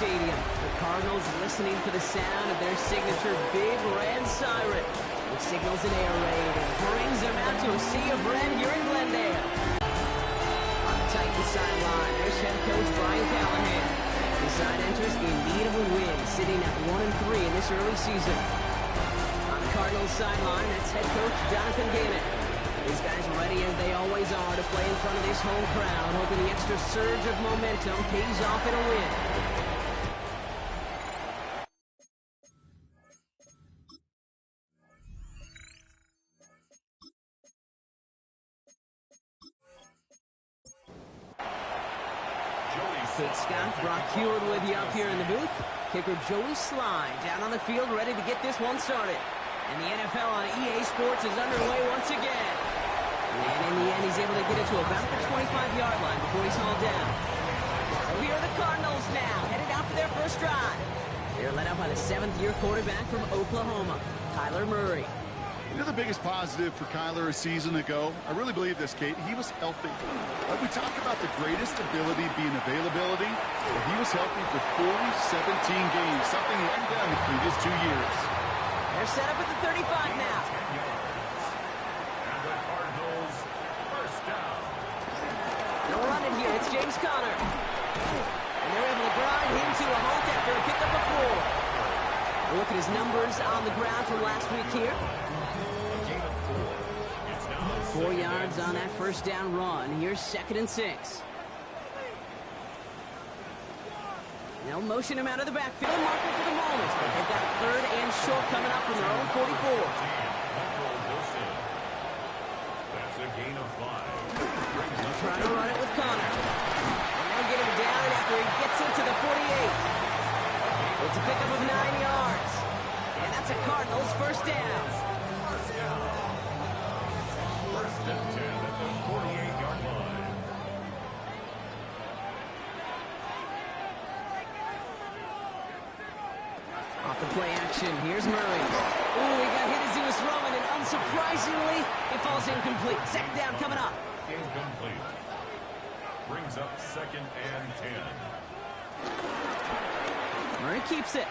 stadium. The Cardinals listening for the sound of their signature big red siren, which signals an air raid and brings them out to a sea of red here in Glendale. On the Titans sideline, there's head coach Brian Callahan. The side enters in need of a win, sitting at 1-3 in this early season. On the Cardinals sideline, that's head coach Jonathan Gannon. These guys ready as they always are to play in front of this home crowd, hoping the extra surge of momentum pays off in a win. Kate Scott, Brock Heward with you up here in the booth. Kicker Joey Slye down on the field ready to get this one started. And the NFL on EA Sports is underway once again. And in the end, he's able to get it to about the 25-yard line before he's hauled down. So here are the Cardinals now, headed out for their first drive. They're led out by the seventh-year quarterback from Oklahoma, Kyler Murray. You know the biggest positive for Kyler a season ago? I really believe this, Kate. He was healthy. We talk about the greatest ability being availability. He was healthy for 17 games, something he hadn't done the previous 2 years. They're set up at the 35 now. They'll run it here. It's James Conner. And they're able to grind him to a halt after a pickup of 4. Look at his numbers on the ground from last week here. 4 yards on that first down run. Here's 2nd and 6. They'll motion him out of the backfield, marker for the moment. But they've got 3rd and short coming up from their own 44. That's a gain of 5. They'll try to run it with Conner. And they'll get him down after he gets into the 48. It's a pickup of 9 yards. And that's a Cardinals first down. First and 10 at the 48-yard line. Off the play action, here's Murray. Ooh, he got hit as he was throwing, and unsurprisingly, it falls incomplete. 2nd down coming up. Incomplete. Brings up 2nd and 10. Murray keeps it.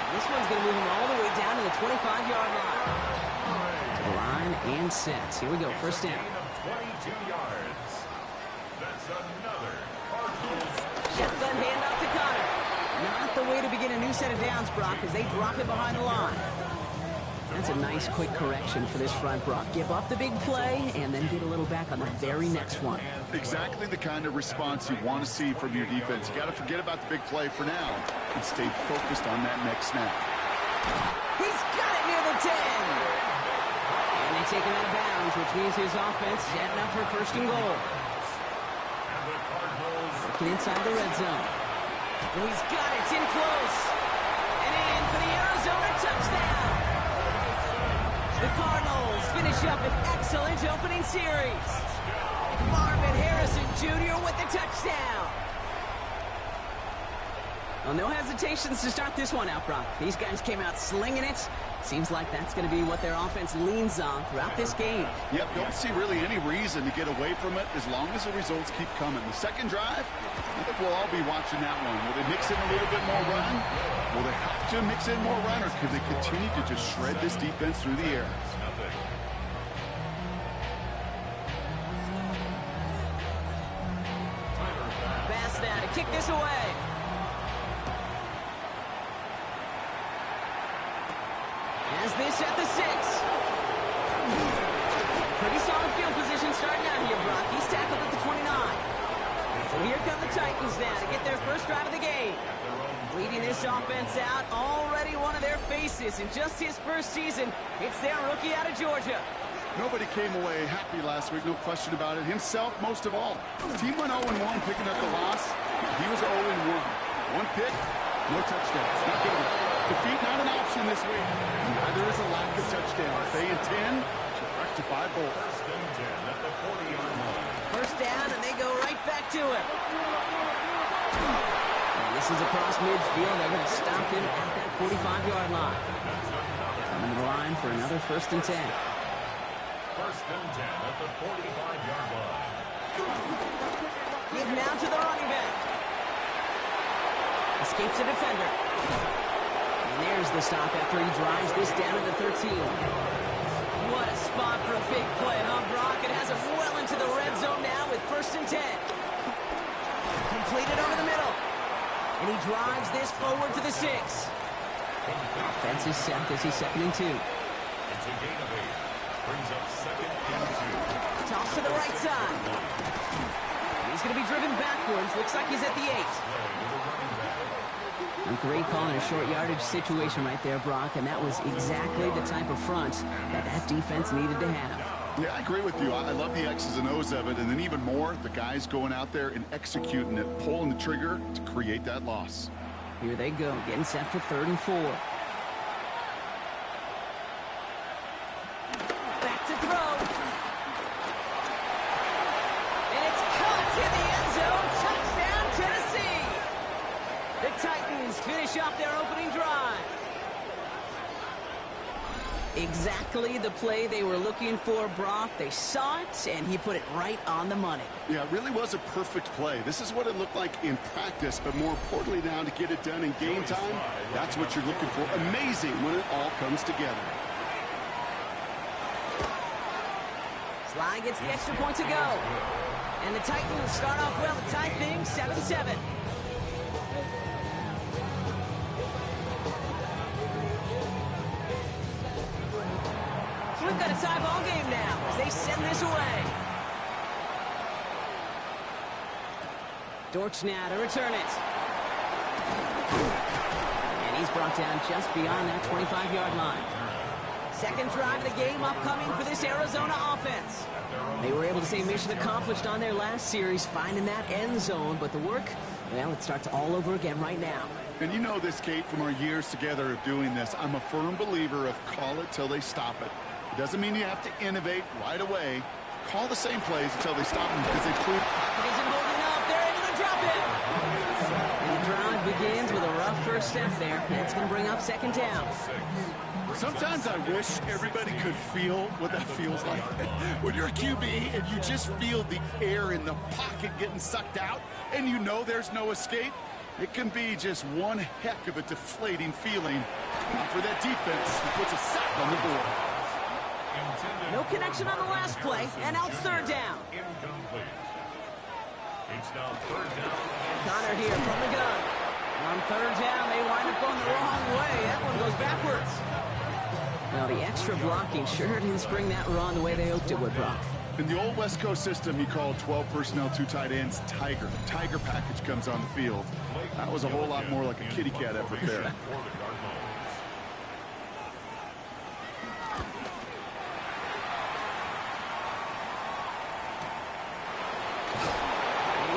This one's going to move him all the way down to the 25-yard line. To the line and sets. Here we go, first down. 22 yards. That's another Cardinals. Shotgun handoff to Conner. Not the way to begin a new set of downs, Brock, as they drop it behind the line. That's a nice quick correction for this front, Brock. Give up the big play and then get a little back on the very next one. Exactly the kind of response you want to see from your defense. You got to forget about the big play for now and stay focused on that next snap. He's got it near the 10. And they take him out of bounds, which means his offense setting up for 1st and goal. Working inside the red zone. Oh, he's got it. It's in close. And in for the Arizona touchdown. The Cardinals finish up an excellent opening series. Marvin Harrison Jr. with the touchdown. Well, no hesitations to start this one out, Brock. These guys came out slinging it. Seems like that's going to be what their offense leans on throughout this game. Yep, don't see really any reason to get away from it as long as the results keep coming. The second drive, I think we'll all be watching that one. Will they mix in a little bit more run? Will they have to mix in more run, or could they continue to just shred this defense through the air? Pass now to kick this away. As this at the 6. Pretty solid field position starting out here, Brock. He's tackled at the 29. So here come the Titans now to get their first drive of the game. Leading this offense out, already one of their faces. In just his first season, it's their rookie out of Georgia. Nobody came away happy last week, no question about it. Himself, most of all. Team went 0-1, picking up the loss. He was 0-1. 1 pick, no touchdowns. Not good enough. Defeat not an option this week. Neither is a lack of touchdowns. They intend to rectify both. First and 10 at the 40-yard line. First down, and they go right back to it. And this is across midfield. They're going to stop him at that 45-yard line. Coming to the line for another 1st and 10. First and 10 at the 45-yard line. Give now to the running back. Escapes a defender. And there's the stop after he drives this down to the 13. What a spot for a big play, huh, Brock? It has him well into the red zone now with 1st and 10. Completed over the middle. And he drives this forward to the 6. Offense is set. This is 2nd and 2. It's a gain of 8. Brings up 2nd and 2. Toss to the right side. He's going to be driven backwards. Looks like he's at the 8. A great call in a short yardage situation right there, Brock, and that was exactly the type of front that defense needed to have. Yeah, I agree with you. I love the X's and O's of it, and then even more, the guys going out there and executing it, pulling the trigger to create that loss. Here they go, getting set for 3rd and 4. Back to throw. And it's caught in the end zone. Touchdown, Tennessee. The Titans finish off their opening drive. Exactly the play they were looking for, Brock. They saw it, and he put it right on the money. Yeah, it really was a perfect play. This is what it looked like in practice, but more importantly now to get it done in game time, that's what you're looking for. Amazing when it all comes together. Sly gets the extra point to go. And the Titans start off well to tie things 7-7. So we've got a tie ball game now as they send this away. Dortch now to return it. And he's brought down just beyond that 25-yard line. 2nd drive of the game upcoming for this Arizona offense. They were able to say mission accomplished on their last series, finding that end zone, but the work, well, it starts all over again right now. And you know this, Kate, from our years together of doing this. I'm a firm believer of call it till they stop it. It doesn't mean you have to innovate right away. Call the same plays until they stop them because they prove. Pocket isn't holding up. They're able to drop it. And the drive begins with a rough first step there. That's going to bring up 2nd down. Sometimes I wish everybody could feel what that feels like. When you're a QB and you just feel the air in the pocket getting sucked out and you know there's no escape, it can be just one heck of a deflating feeling. For that defense, it puts a sack on the board. No connection on the last play, and now it's 3rd down. Incomplete. It's now 3rd down. Connor here from the gun. On 3rd down, they wind up going the wrong way. That one goes backwards. Now, the extra blocking sure didn't spring that run the way they hoped it would, Brock. In the old West Coast system, you call 12 personnel, 2 tight ends, Tiger. The Tiger package comes on the field. That was a whole lot more like a kitty cat effort there.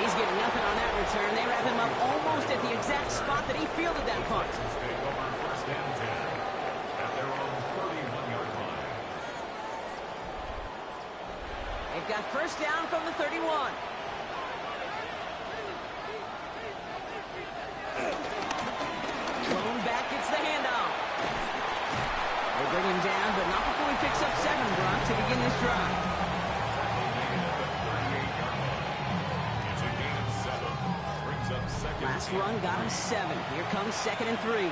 He's getting nothing on that return. They wrap him up almost at the exact spot that he fielded that punt. They've got 1st down from the 31. Blown back gets the handoff. They bring him down, but not before he picks up 7, Brock, to begin this drive. Last run got him 7. Here comes 2nd and 3.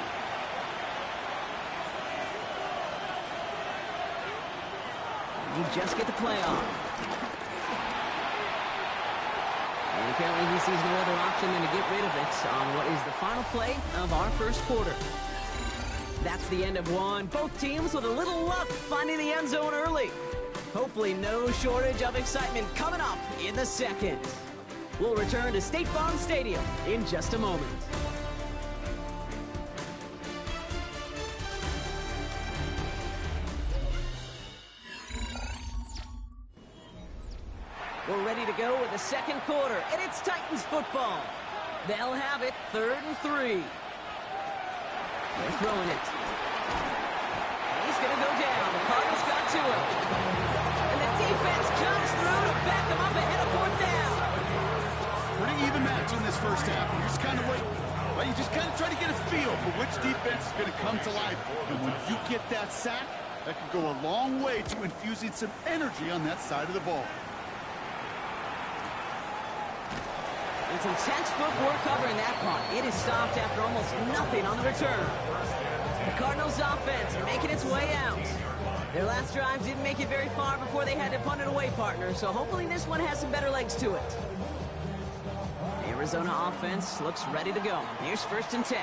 And you just get the play off. And apparently he sees no other option than to get rid of it on what is the final play of our 1st quarter. That's the end of one. Both teams with a little luck finding the end zone early. Hopefully no shortage of excitement coming up in the 2nd. We'll return to State Farm Stadium in just a moment. We're ready to go with the 2nd quarter, and it's Titans football. They'll have it 3rd and 3. They're throwing it. He's going to go down. The Cardinals got to him. And the defense comes through to back them up ahead of 4th down. Pretty even match in this first half. You just kind of wait. Well, you just kind of try to get a feel for which defense is going to come to life. And when you get that sack, that can go a long way to infusing some energy on that side of the ball. And some textbook work covering that punt. It is stopped after almost nothing on the return. The Cardinals offense making its way out. Their last drive didn't make it very far before they had to punt it away, partner, so hopefully this one has some better legs to it. The Arizona offense looks ready to go. Here's 1st and 10.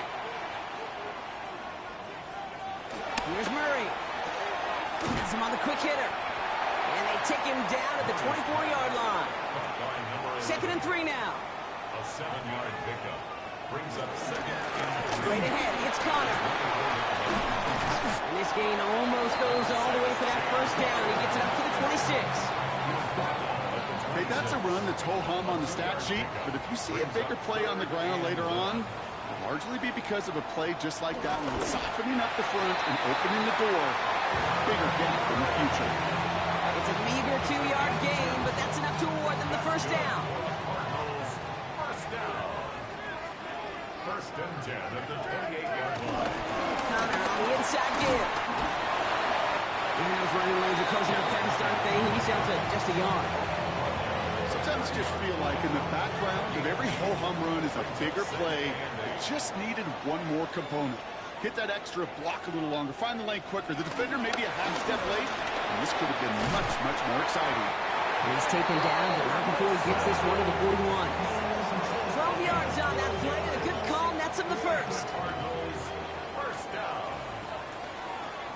Here's Murray. Has him on the quick hitter. And they take him down at the 24-yard line. 2nd and 3 now. A 7-yard pickup brings up 2nd and 3. Straight ahead, it's Connor. And this gain almost goes all the way for that 1st down. He gets it up to the 26. Hey, that's a run that's ho-hum on the stat sheet, but if you see a bigger play on the ground later on, it'll largely be because of a play just like that one, softening up the front and opening the door. Bigger gap in the future. It's a meager 2-yard gain, but that's enough to award them the 1st down. Cardinals, 1st down. 1st and 10 at the 28-yard line. Connor on the inside give. And those running lanes are closing up fast, aren't they? He's out to just a yard. Sometimes you just feel like in the background of every ho-hum run is a bigger play. It just needed one more component. Hit that extra block a little longer. Find the lane quicker. The defender maybe a half step late. And this could have been much, much more exciting. He's taken down, but not before he gets this one to the 41. 12 yards on that play, and a good call nets him the 1st. Cardinals, 1st down.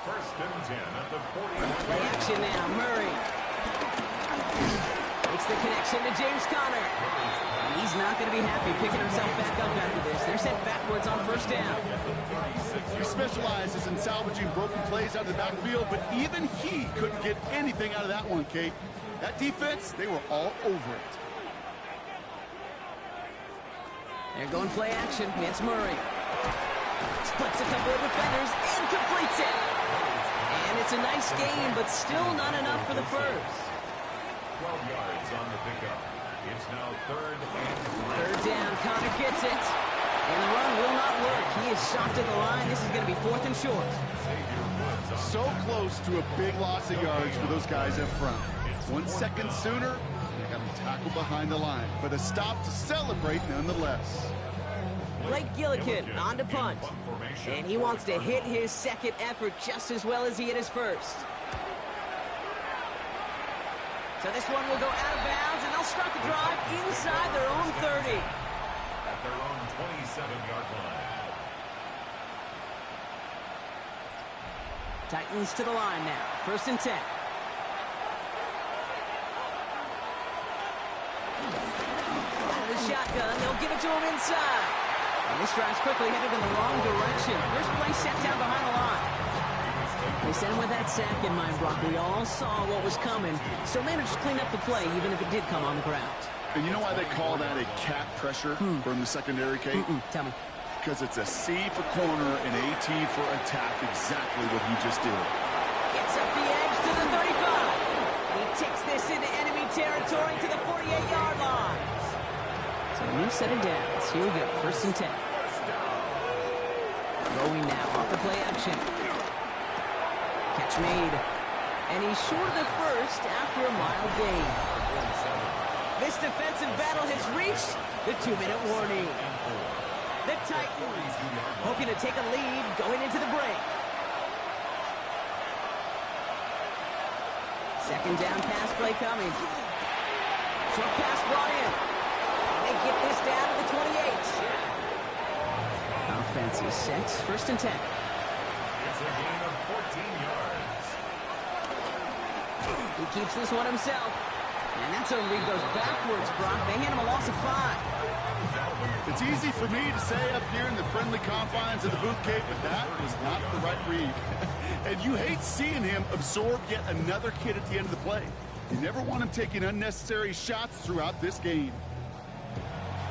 1st and 10 at the 41. Play action now, Murray. Makes the connection to James Conner. And he's not going to be happy picking himself back up after this. They're sent backwards on 1st down. He specializes in salvaging broken plays out of the backfield, but even he couldn't get anything out of that one, Kate. That defense, they were all over it. They're going play action. It's Murray. Splits a couple of defenders and completes it. And it's a nice gain, but still not enough for the 1st. 12 yards on the pickup. It's now 3rd and 3rd down, Connor gets it. And the run will not work. He is stopped at the line. This is going to be 4th and short. So close to a big loss of yards for those guys up front. 1 second sooner, they got him tackled behind the line. But a stop to celebrate nonetheless. Blake Gillikin on to punt. And he wants to hit his 2nd effort just as well as he hit his 1st. So this one will go out of bounds, and they'll start the drive inside their own 30. At their own 27-yard line. Titans to the line now. 1st and 10. Out of the shotgun, they'll give it to him inside. And this drive's quickly headed in the wrong direction. First play set down behind the line. They sent him with that sack in mind, Brock. We all saw what was coming, so managed to clean up the play, even if it did come on the ground. And you know why they call that a cat pressure from the secondary, Kate? Tell me. Because it's a C for corner and a T for attack, exactly what he just did. Gets up the edge to the 35. He takes this into enemy territory to the 48-yard line. So a new set of downs. Here we go, 1st and 10. Going now, off the play action. Catch made. And he's short of the 1st after a mild gain. This defensive battle has reached the 2-minute warning. The Titans hoping to take a lead going into the break. 2nd down pass play coming. Short pass brought in. And they get this down to the 28. Offense is set. 1st and 10. It's a gain of 14 yards. He keeps this one himself. And that's a read goes backwards, Brock. They hand him a loss of 5. It's easy for me to say up here in the friendly confines of the booth, Kate, but that was not the right read. And you hate seeing him absorb yet another hit at the end of the play. You never want him taking unnecessary shots throughout this game.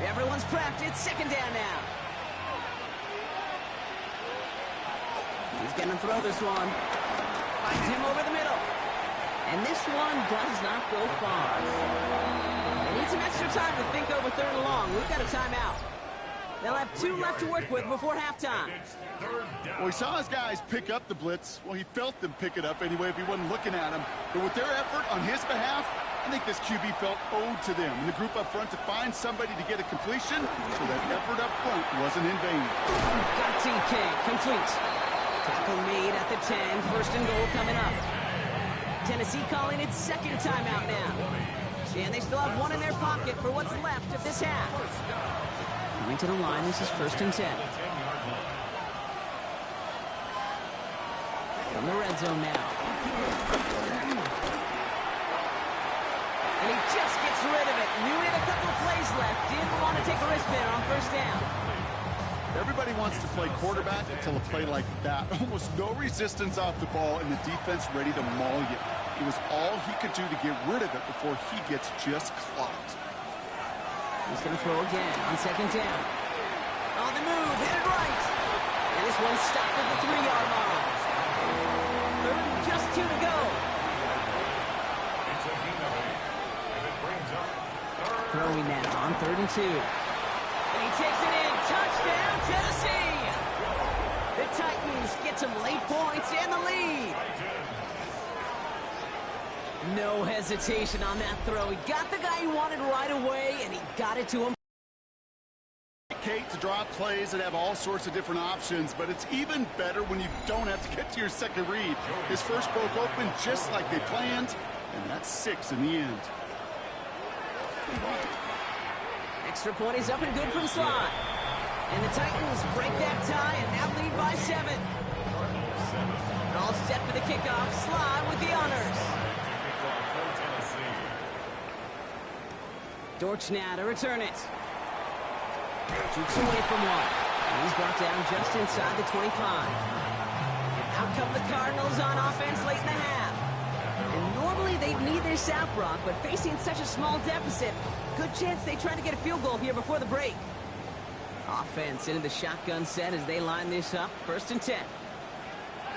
Everyone's prepped. It's 2nd down now. He's going to throw this one. Finds him over the middle. And this one does not go far. They need some extra time to think over 3rd and long. We've got a timeout. They'll have 2 left to work with before halftime. Well, he saw his guys pick up the blitz. Well, he felt them pick it up anyway if he wasn't looking at him. But with their effort on his behalf, I think this QB felt owed to them and the group up front to find somebody to get a completion so that effort up front wasn't in vain. Got TK, complete. Tackle made at the 10, first and goal coming up. Tennessee calling its second timeout now. And they still have one in their pocket for what's left of this half. Coming to the line, this is first and 10. From the red zone now. And he just gets rid of it. Knew he had a couple of plays left. Didn't want to take a risk there on first down. Everybody wants to play quarterback until a play like that. Almost no resistance off the ball and the defense ready to maul you. It was all he could do to get rid of it before he gets just clocked. He's going to throw again on second down. On the move, hit it right. And this one stopped at the 3-yard line. Third and just 2 to go. It's a gain of 8. And it brings up third. Throwing now on third and 2. And he takes it in. Touchdown, Tennessee. The Titans get some late points and the lead. No hesitation on that throw. He got the guy he wanted right away, and he got it to him. Kate, to draw plays and have all sorts of different options, but it's even better when you don't have to get to your second read. His first broke open just like they planned, and that's 6 in the end. Extra point is up and good from Sly. And the Titans break that tie and now lead by 7. All set for the kickoff. Sly with the honors. Dortch now to return it. Shoots away from one. And he's brought down just inside the 25. Out come the Cardinals on offense late in the half. And normally they'd need their South Rock, but facing such a small deficit, good chance they try to get a field goal here before the break. Offense into the shotgun set as they line this up. First and 10.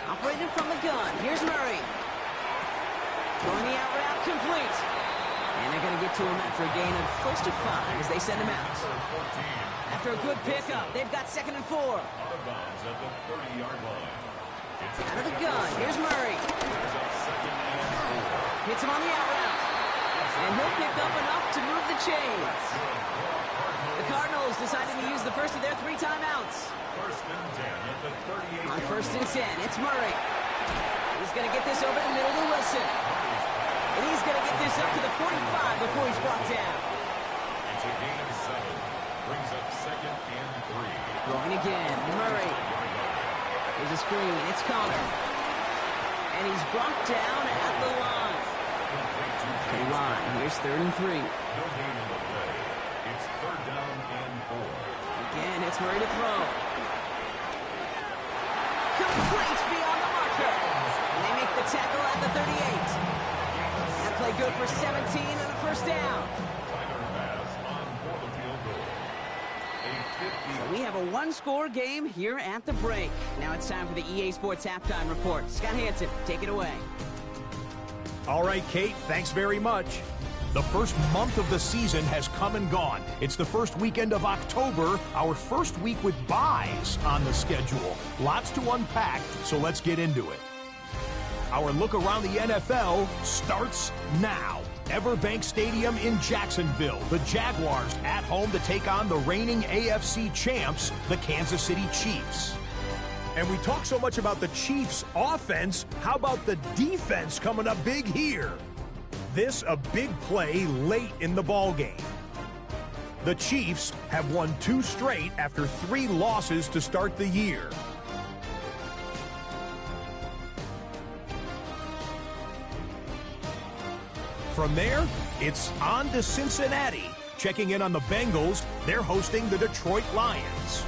Operating from the gun. Here's Murray. Throwing the out route complete. And they're going to get to him after a gain of close to 5 as they send him out. After a good pickup, they've got second and 4. Out of bounds at the 30-yard line. Out of the gun. Here's Murray. Hits him on the out route. And he'll pick up enough to move the chains. The Cardinals deciding to use the first of their 3 timeouts. First and 10 at the 38. On first and 10, it's Murray. He's going to get this over the middle to Wilson. And he's going to get this up to the 45 before he's brought down. It's a gain of 7. Brings up second and 3. Throwing again, Murray. There's a screen, it's Connor. And he's brought down at the line. Okay, line, here's third and 3. No gain in the play. It's third down and 4. Again, it's Murray to throw. Complete beyond the marker. And they make the tackle at the 38. That play good for 17 and a first down. So we have a 1-score game here at the break. Now it's time for the EA Sports Halftime Report. Scott Hansen, take it away. All right, Kate, thanks very much. The first month of the season has come and gone. It's the first weekend of October, our first week with byes on the schedule. Lots to unpack, so let's get into it. Our look around the NFL starts now. Everbank Stadium in Jacksonville. The Jaguars at home to take on the reigning AFC champs, the Kansas City Chiefs. And we talk so much about the Chiefs' offense. How about the defense coming up big here? This a big play late in the ballgame. The Chiefs have won 2 straight after 3 losses to start the year. From there, it's on to Cincinnati. Checking in on the Bengals, they're hosting the Detroit Lions.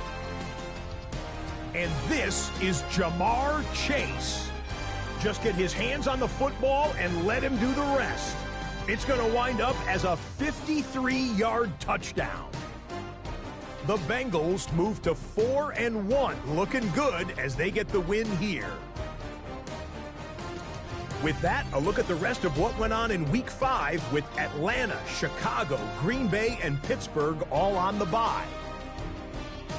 And this is Jamar Chase. Just get his hands on the football and let him do the rest. It's going to wind up as a 53-yard touchdown. The Bengals move to 4-1, looking good as they get the win here. With that, a look at the rest of what went on in Week 5 with Atlanta, Chicago, Green Bay, and Pittsburgh all on the bye.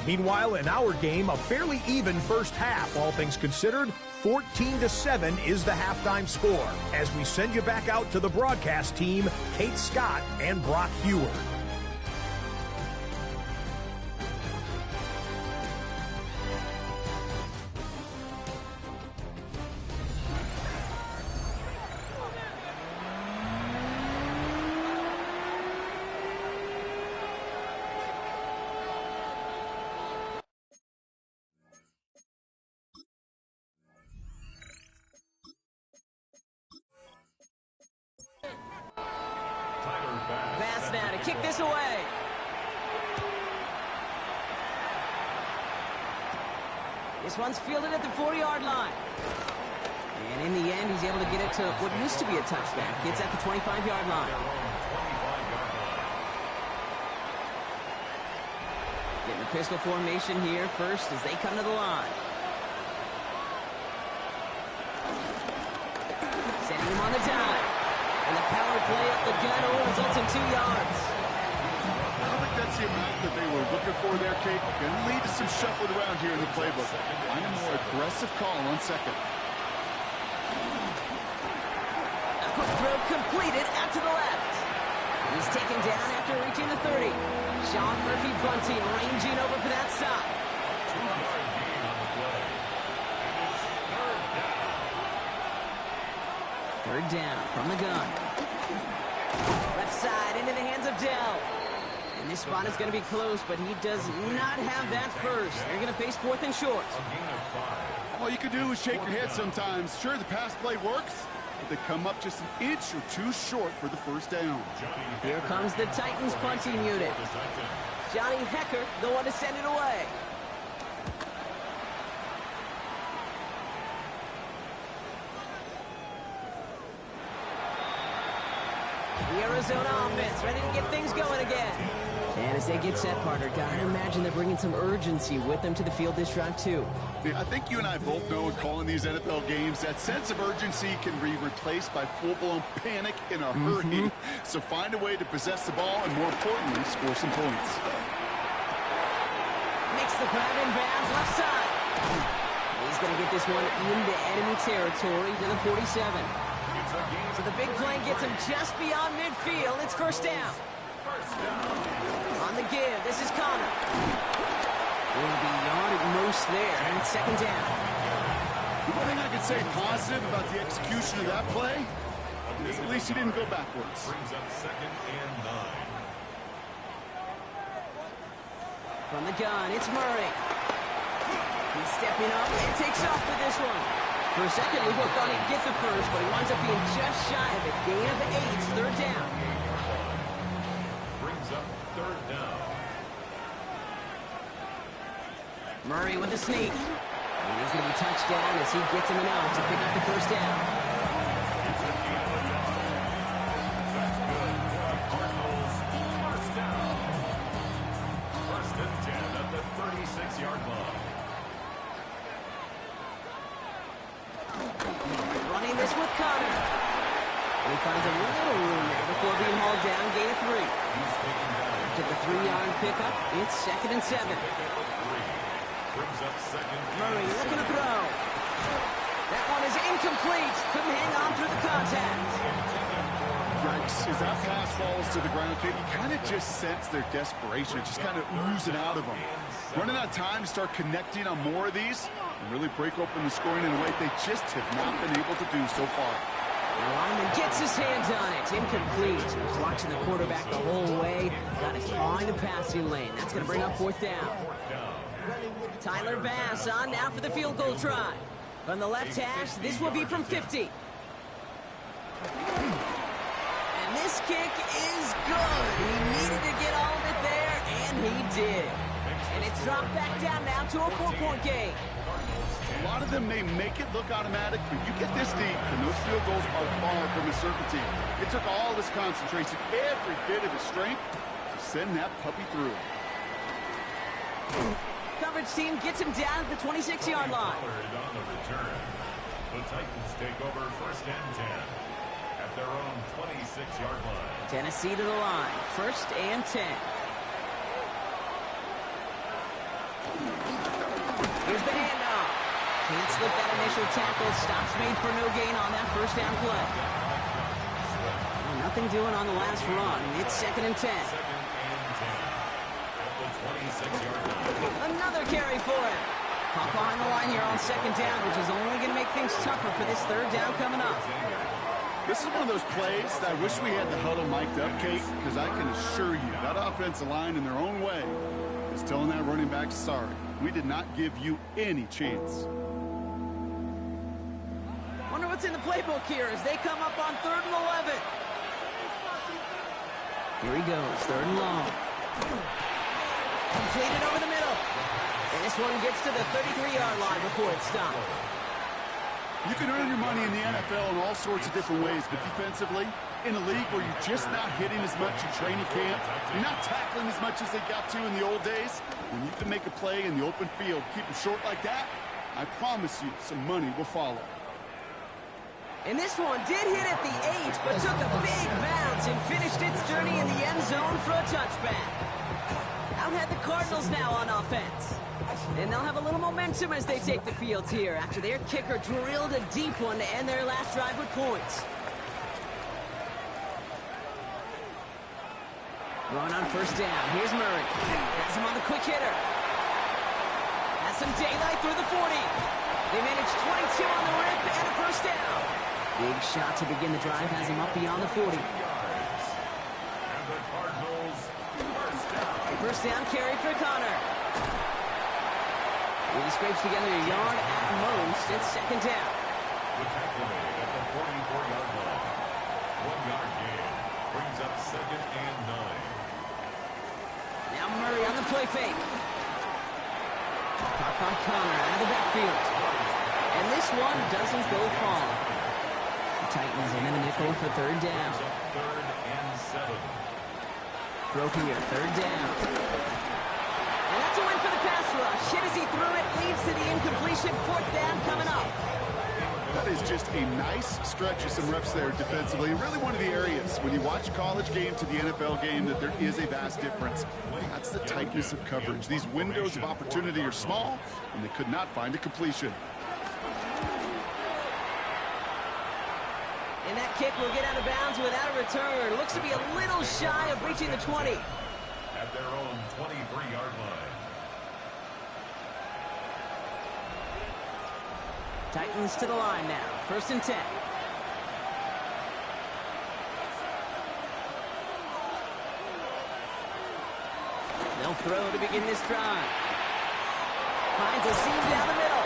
Meanwhile, in our game, a fairly even first half, all things considered. 14-7 is the halftime score. As we send you back out to the broadcast team, Kate Scott and Brock Hewer. Bass now to kick this away. This one's fielded at the 40-yard line. And in the end, he's able to get it to what used to be a touchback. It's at the 25-yard line. Getting a pistol formation here first as they come to the line. Sending him on the dive. And the power play up the gut results in 2 yards. I don't think that's the amount that they were looking for there, Kate. Going to lead to some shuffling around here in the playbook. Find a more aggressive call on second. A quick throw completed out to the left. He's taken down after reaching the 30. Sean Murphy Bunting ranging over for that stop. 2-yard gain on the play. And it's third down. Third down from the gun. Left side into the hands of Dell. And this spot is going to be close, but he does not have that first. They're going to face 4th and short. A gain of 5. All you can do is shake your head sometimes. Sure, the pass play works, but they come up just an inch or two short for the first down. Here comes the Titans punting unit. Johnny Hecker, the one to send it away. The Arizona offense ready to get things going again. And as they get set, partner, gotta imagine they're bringing some urgency with them to the field this drive, too. I think you and I both know in calling these NFL games that sense of urgency can be replaced by full-blown panic in a hurry. So find a way to possess the ball and, more importantly, score some points. Makes the grab in bounds left side. He's going to get this one into enemy territory to the 47. So the big play gets him just beyond midfield. It's first down. On the give, this is Connor. Will be yard at most there, and it's second down. One thing I can say positive about the execution of that play is at least he didn't go backwards. Brings up 2nd and 9. From the gun, it's Murray. He's stepping up and takes off with this one. For a second, we both thought he'd get the first, but he winds up being just shy of a gain of 8. It's third down. Brings up 3rd down. Murray with a sneak. And he's going to be touched down as he gets him out to pick up the first down. It's a gain of 1 yard. That's good for the Cardinals. First down. 1st and 10 at the 36-yard line. Running this with Connor. And he finds a little room there before being hauled down, gain of 3. To the 3-yard pickup, it's 2nd and 7. Brings up 2nd. Murray looking to throw. That one is incomplete. Couldn't hang on through the contact. Yikes. As that pass falls to the ground, Kate, you kind of just sense their desperation. Just kind of oozing out of them. Running out of time to start connecting on more of these and really break open the scoring in a way they just have not been able to do so far. The lineman gets his hands on it. Incomplete. He was watching the quarterback the whole way. Got his paw in the passing lane. That's going to bring up 4th down. Tyler Bass on now for the field goal try. From the left hash, this will be from 50. And this kick is good. He needed to get all of it there, and he did. And it's dropped back down now to a 4-point game. A lot of them may make it look automatic, but you get this deep, and those field goals are far from a certainty. It took all of his concentration, every bit of his strength, to send that puppy through. Coverage team gets him down at the 26-yard line. On the return, the Titans take over 1st and 10 at their own 26-yard line. Tennessee to the line, 1st and 10. Here's the handoff. Can't slip that initial tackle. Stops made for no gain on that first down play. Nothing doing on the last run. It's 2nd and 10. Another carry for it. Pop behind the line here on 2nd down, which is only going to make things tougher for this 3rd down coming up. This is one of those plays that I wish we had the huddle mic'd up, Kate, because I can assure you that offensive line in their own way is telling that running back, sorry, we did not give you any chance. Wonder what's in the playbook here as they come up on 3rd and 11. Here he goes, 3rd and long. Completed over the middle. And this one gets to the 33-yard line before it's stopped. You can earn your money in the NFL in all sorts of different ways, but defensively, in a league where you're just not hitting as much in training camp, you're not tackling as much as they got to in the old days, when you can make a play in the open field, keep them short like that, I promise you some money will follow. And this one did hit at the 8, but took a big bounce and finished its journey in the end zone for a touchback. Out had the Cardinals now on offense. And they'll have a little momentum as they take the field here after their kicker drilled a deep one to end their last drive with points. Going on 1st down. Here's Murray. Has him on the quick hitter. Has some daylight through the 40. They manage 22 on the rip and a 1st down. Big shot to begin the drive. Has him up beyond the 40. And the Cardinals, 1st down. 1st down carry for Connor. He scrapes together a yard at most. It's 2nd down. The tackle made at the 44-yard line. 1-yard gain brings up 2nd and 9. Now Murray on the play fake. Caught by Connor out of the backfield. And this one doesn't go far. The Titans in the nickel for 3rd down. 3rd and 7. Throw here, 3rd down. And that's a win for the pass rush. Hit as he threw it, leads to the incompletion. 4th down coming up. That is just a nice stretch of some reps there defensively. Really one of the areas when you watch a college game to the NFL game that there is a vast difference. That's the tightness of coverage. These windows of opportunity are small, and they could not find a completion. And that kick will get out of bounds without a return. Looks to be a little shy of reaching the 20. At their own 23-yard line. Titans to the line now. 1st and 10. They'll throw to begin this drive. Finds a seam down the middle.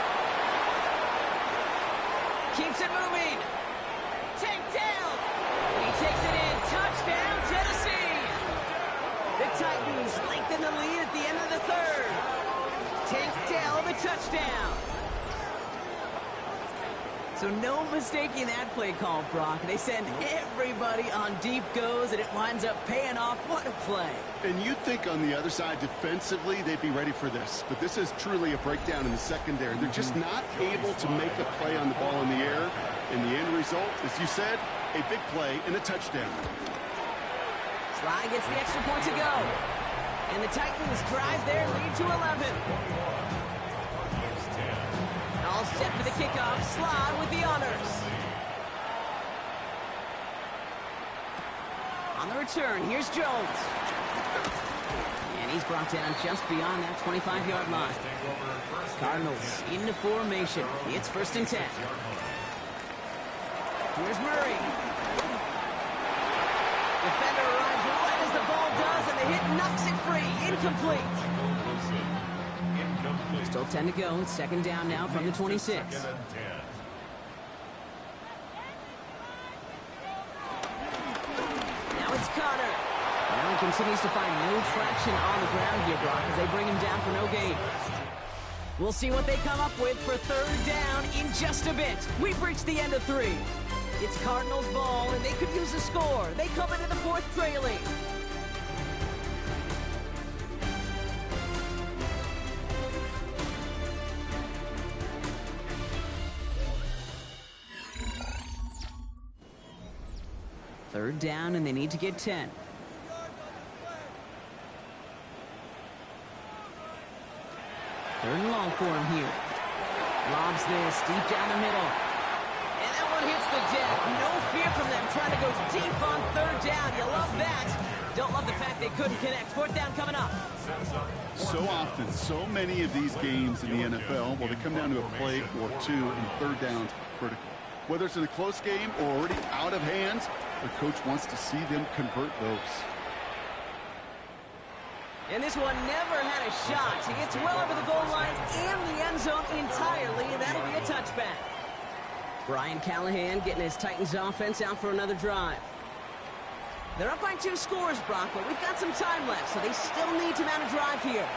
Keeps it moving. Takedown. He takes it in. Touchdown, Tennessee. The Titans lengthen the lead at the end of the 3rd. Tank Dell the touchdown. So no mistaking that play call, Brock. They send everybody on deep goes, and it winds up paying off. What a play. And you'd think on the other side, defensively, they'd be ready for this. But this is truly a breakdown in the secondary. They're just not able to make a play on the ball in the air. And the end result, as you said, a big play and a touchdown. Sly gets the extra point to go. And the Titans drive their lead to 11. All set for the kickoff. Sly with the honors. On the return, here's Jones. And he's brought down just beyond that 25-yard line. Cardinals into formation. It's 1st and 10. Here's Murray. Defender arrives right as the ball does, and the hit knocks it free. Incomplete. Still 10 to go. It's 2nd down now from the 26. Now it's Connor. Now he continues to find no traction on the ground here, Brock, as they bring him down for no gain. We'll see what they come up with for 3rd down in just a bit. We've reached the end of 3. It's Cardinals ball, and they could use a score. They come into the 4th trailing. Third down, and they need to get 10. 3rd and long. strong for him here. Lobs this deep down the middle. And that one hits the deck. No fear from them trying to go deep on third down. You love that. Don't love the fact they couldn't connect. Fourth down coming up. So often, so many of these games in the NFL, well, they come down to a play or two, and third downs critical. Whether it's in a close game or already out of hands, the coach wants to see them convert those. And this one never had a shot. He gets well over the goal line and the end zone entirely, and that'll be a touchback. Brian Callahan getting his Titans offense out for another drive. They're up by 2 scores, Brock, but we've got some time left, so they still need to mount a drive here.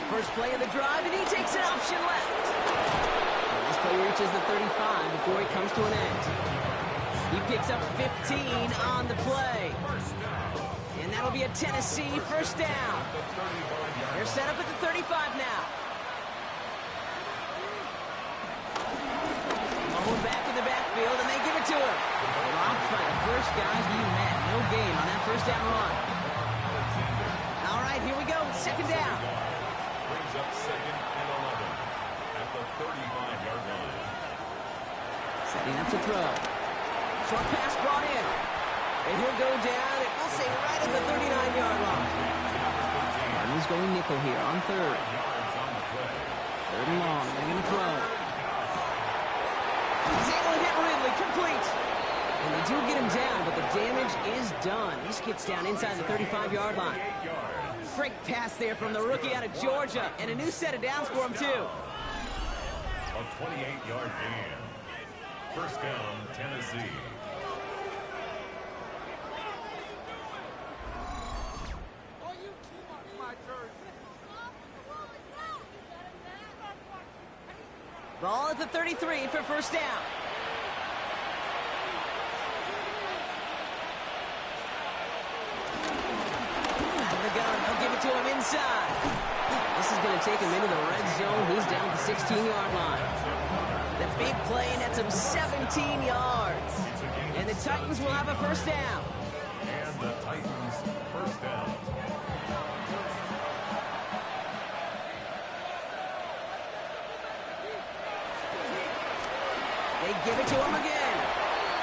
First play of the drive, and he takes an option left. And this play reaches the 35 before it comes to an end. He picks up 15 on the play. And that'll be a Tennessee first down. They're set up at the 35 now. Going back in the backfield, and they give it to him. Rocked by the first guy he met. No gain on that first down run. All right, here we go. Second down. Brings up 2nd and 11 at the 35-yard line. Setting up to throw. Short pass brought in. And he'll go down, and we'll say right at the 39-yard line. Cardinals going nickel here on third. Third and long. They're going to throw. He's able to hit Ridley, complete. And they do get him down, but the damage is done. He skids down inside the 35-yard line. Great pass there from the rookie out of Georgia, and a new set of downs for him, too. A 28-yard gain. First down, Tennessee. Ball at the 33 for first down. Out of the gun, they'll give it to him inside. This is going to take him into the red zone. He's down at the 16-yard line. The big play nets him 17 yards. And the Titans will have a first down. And the Titans first down. They give it to him again.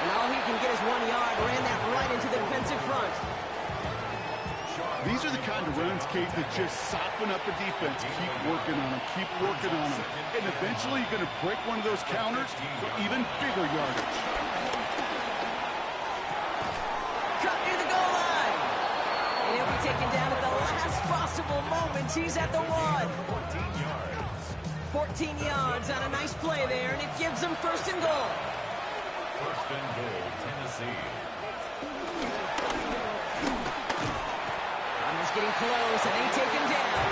And all he can get is 1 yard. Ran that right into the defensive front. These are the kind of runs, Kate, that just soften up a defense. Keep working on them. Keep working on them. And eventually you're going to break one of those counters for even bigger yardage. Cut near the goal line. And he'll be taken down at the last possible moment. He's at the 1. 14 yards on a nice play there, and it gives them first and goal. First and goal, Tennessee. Cardinals getting close, and they take him down.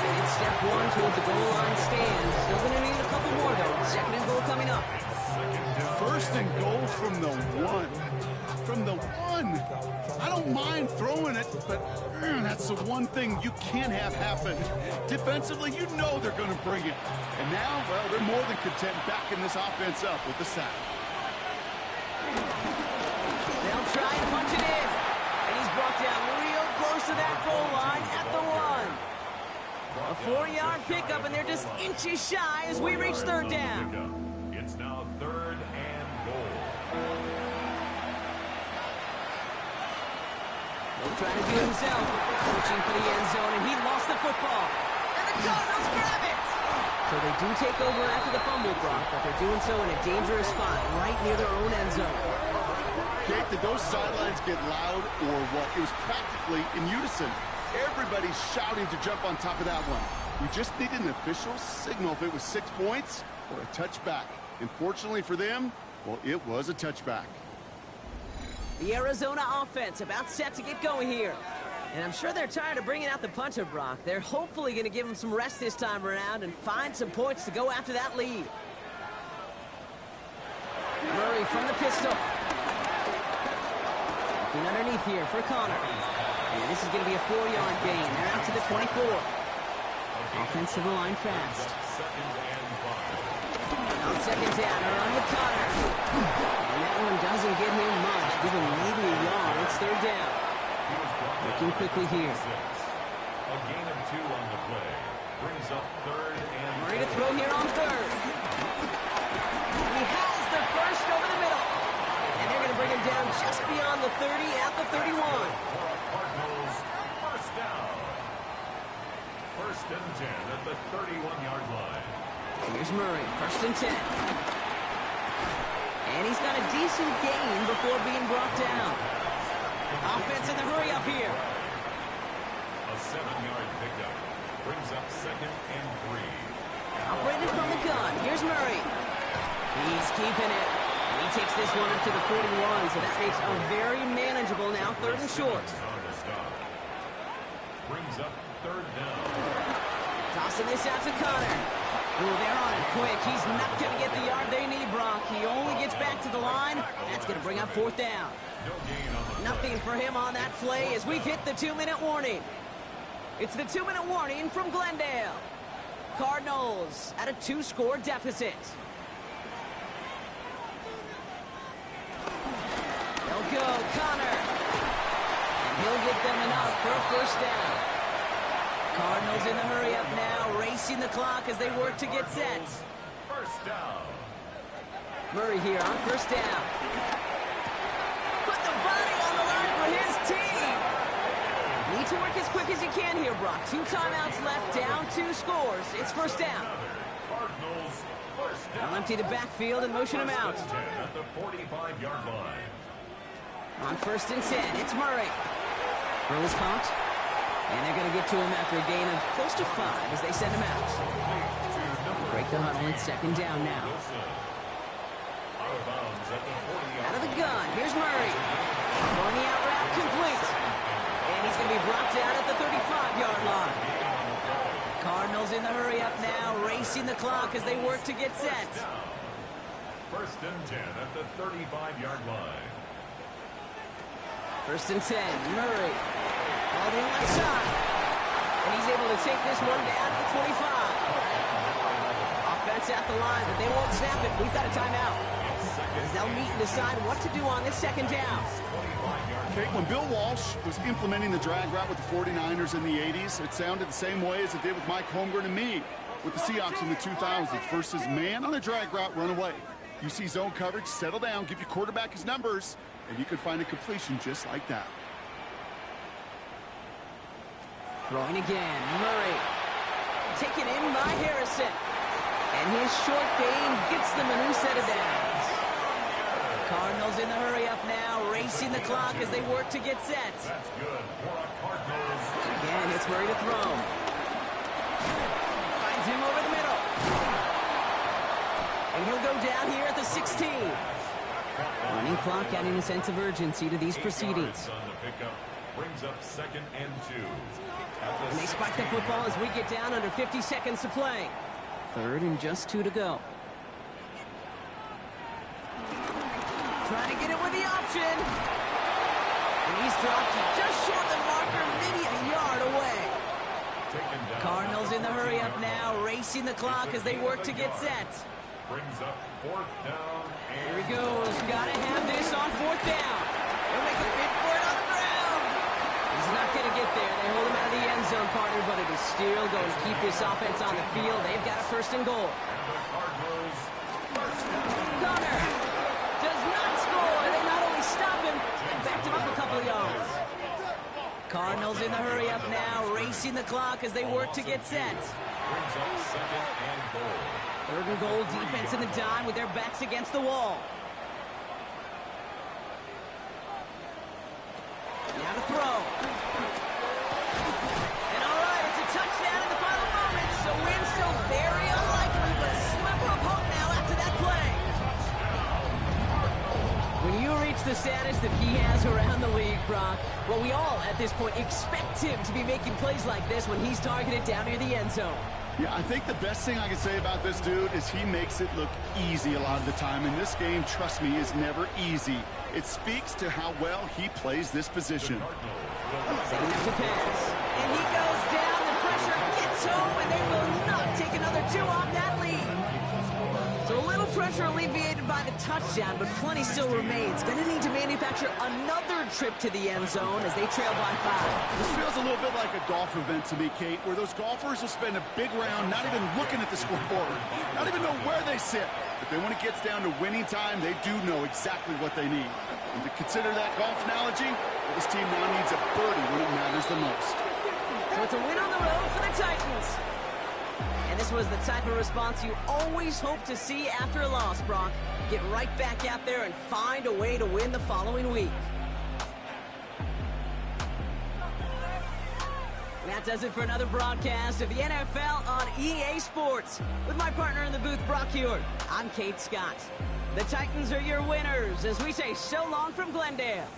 And it's step 1 towards the goal line stand. Still going to need a couple more, though. Second and goal coming up. First and goal from the 1. From the 1. I don't mind throwing it, but that's the one thing you can't have happen. Defensively, you know they're going to bring it. And now, well, they're more than content backing this offense up with the sack. They'll try and punch it in. And he's brought down real close to that goal line at the 1. A 4-yard pickup, and they're just inches shy as we reach third down. It's now third and goal. He'll try to do it himself. Reaching for the end zone, and he lost the football. And the Cardinals grab it! So they do take over after the fumble, Brock, but they're doing so in a dangerous spot right near their own end zone. Kate, did those sidelines get loud or what? It was practically in unison. Everybody's shouting to jump on top of that one. We just needed an official signal if it was 6 points or a touchback. And fortunately for them, well, it was a touchback. The Arizona offense about set to get going here. And I'm sure they're tired of bringing out the punter, Brock. They're hopefully going to give him some rest this time around and find some points to go after that lead. Murray from the pistol. Looking underneath here for Connor. And this is going to be a 4-yard gain. They're out to the 24. Offensive line fast. On second down, a run with Connor. And that one doesn't get him much. Give him maybe a yard. It's third down. Working quickly here. A gain of 2 on the play. Brings up 3rd and Murray to throw here on 3rd. He has the first over the middle. And they're going to bring him down just beyond the 30 at the 31. Cardinals first down. 1st and 10 at the 31-yard line. Here's Murray, 1st and 10. And he's got a decent gain before being brought down. Offense in the hurry up here. A 7-yard pickup. Brings up 2nd and 3. Operated from the gun. Here's Murray. He's keeping it. And he takes this one up to the 41, so that makes a very manageable now 3rd and short. Brings up 3rd down. Tossing this out to Connor. Ooh, they're on it quick. He's not going to get the yard they need, Brock. He only gets back to the line. That's going to bring up 4th down. No gain on the Nothing for him on that play as we've hit the 2-minute warning. It's the 2-minute warning from Glendale. Cardinals at a 2-score deficit. They'll go, Connor. And he'll get them enough for a 1st down. Cardinals in the hurry up now, racing the clock as they work to get set. 1st down. Murray here on 1st down. Put the body on the line for his team. Need to work as quick as you can here, Brock. 2 timeouts left, down 2 scores. It's 1st down. Cardinals first down. They'll empty the backfield and motion him out. 10 at the 45-yard line. On 1st and 10, it's Murray. Throw is caught. And they're going to get to him after a gain of close to 5 as they send him out. Break the huddle. It's 2nd down now. Out of the gun. Here's Murray. Going the out route complete. And he's going to be brought down at the 35-yard line. Cardinals in the hurry up now, racing the clock as they work to get set. 1st and 10 at the 35-yard line. 1st and 10, Murray. All the left side. And he's able to take this one down to the 25. Offense at the line, but they won't snap it. We've got a timeout. As they'll meet and decide what to do on this 2nd down. Kate, when Bill Walsh was implementing the drag route with the 49ers in the 80s, it sounded the same way as it did with Mike Holmgren and me with the Seahawks in the 2000s. Versus man on a drag route, run away. You see zone coverage, settle down, give your quarterback his numbers, and you can find a completion just like that. Throwing again, Murray. Taken in by Harrison. And his short gain gets them a new set of downs. Cardinals in the hurry up now, racing the clock as they work to get set. That's good for a Cardinals. Again, it's Murray to throw. Finds him over the middle. And he'll go down here at the 16. Running clock adding a sense of urgency to these proceedings. On the pickup brings up 2nd and 2. And they spike the football as we get down under 50 seconds to play. 3rd and just 2 to go. Trying to get it with the option. And he's dropped just short of the marker, maybe a yard away. Cardinals in the hurry up now, racing the clock as they work to get set. Brings up 4th down. Here he goes. Got to have this on 4th down. They'll make a bid for it on the ground. He's not going to get there. They hold him out of the end zone, partner, but it is still going to keep this offense on the field. They've got a 1st and goal. Connor does not score. They not only stop him, they backed him up a couple of yards. Cardinals in the hurry up now, racing the clock as they work to get set. Brings up 2nd and goal. 3rd and goal, defense in the dime with their backs against the wall. Now to throw. And all right, it's a touchdown in the final moments. So win still very unlikely, but a sliver of hope now after that play. When you reach the status that he has around the league, Brock, well, we all at this point expect him to be making plays like this when he's targeted down near the end zone. Yeah, I think the best thing I can say about this dude is he makes it look easy a lot of the time. And this game, trust me, is never easy. It speaks to how well he plays this position. Setting up to pass. And he goes down. The pressure gets home, and they will not take another 2 off that lead. So a little pressure alleviated by the touchdown, but plenty still remains. Going to need to manufacture another third trip to the end zone as they trail by 5. This feels a little bit like a golf event to me, Kate, where those golfers will spend a big round not even looking at the scoreboard, not even know where they sit. But then when it gets down to winning time, they do know exactly what they need. And to consider that golf analogy, this team now needs a birdie when it matters the most. So it's a win on the road for the Titans. And this was the type of response you always hope to see after a loss, Brock. Get right back out there and find a way to win the following week. And that does it for another broadcast of the NFL on EA Sports. With my partner in the booth, Brock Huard, I'm Kate Scott. The Titans are your winners as we say so long from Glendale.